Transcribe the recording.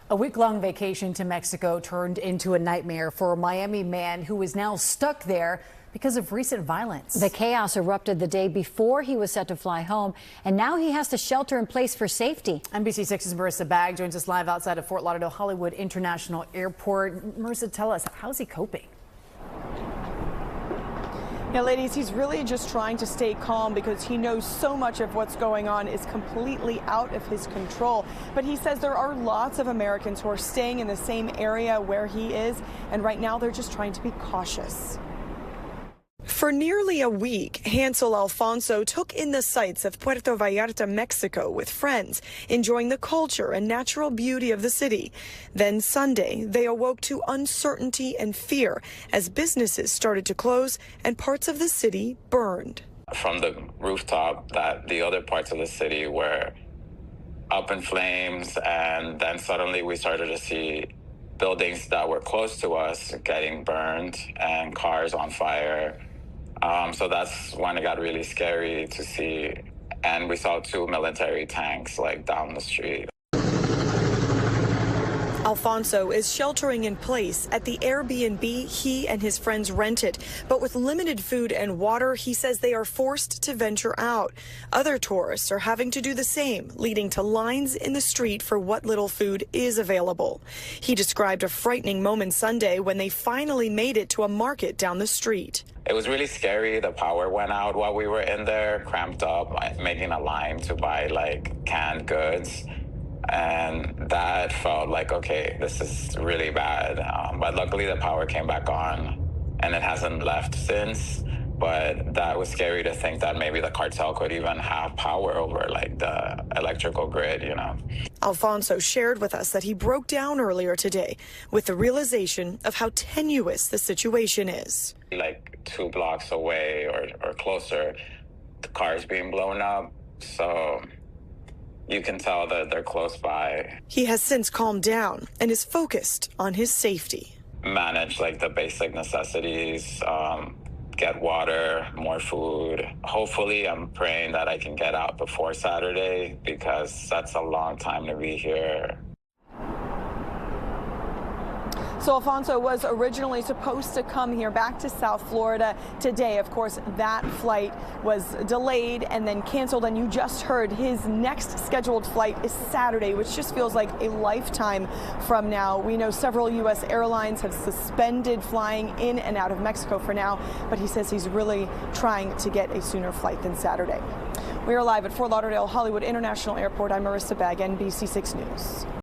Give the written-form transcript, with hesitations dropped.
A week-long vacation to Mexico turned into a nightmare for a Miami man who is now stuck there because of recent violence. The chaos erupted the day before he was set to fly home, and now he has to shelter in place for safety. NBC6's Marissa Bagg joins us live outside of Fort Lauderdale Hollywood International Airport. Marissa, tell us, how's he coping? Yeah, ladies, he's really just trying to stay calm because he knows so much of what's going on is completely out of his control. But he says there are lots of Americans who are staying in the same area where he is, and right now they're just trying to be cautious. For nearly a week, Hansel Alfonso took in the sights of Puerto Vallarta, Mexico with friends, enjoying the culture and natural beauty of the city. Then Sunday, they awoke to uncertainty and fear as businesses started to close and parts of the city burned. From the rooftop, that the other parts of the city were up in flames, and then suddenly we started to see buildings that were close to us getting burned and cars on fire. So that's when it got really scary to see. And we saw 2 military tanks down the street. Alfonso is sheltering in place at the Airbnb he and his friends rented. But with limited food and water, he says they are forced to venture out. Other tourists are having to do the same, leading to lines in the street for what little food is available. He described a frightening moment Sunday when they finally made it to a market down the street. It was really scary. The power went out while we were in there, cramped up, making a line to buy canned goods. And that felt like, okay, this is really bad. But luckily the power came back on and it hasn't left since. But that was scary to think that maybe the cartel could even have power over the electrical grid, you know. Alfonso shared with us that he broke down earlier today with the realization of how tenuous the situation is. 2 blocks away or closer, the car's being blown up. So you can tell that they're close by. He has since calmed down and is focused on his safety. Manage the basic necessities, get water, more food. Hopefully, I'm praying that I can get out before Saturday because that's a long time to be here. So Alfonso was originally supposed to come here back to South Florida today. Of course, that flight was delayed and then canceled. And you just heard his next scheduled flight is Saturday, which just feels like a lifetime from now. We know several U.S. airlines have suspended flying in and out of Mexico for now, but he says he's really trying to get a sooner flight than Saturday. We are live at Fort Lauderdale Hollywood International Airport. I'm Marissa Bagg, NBC6 News.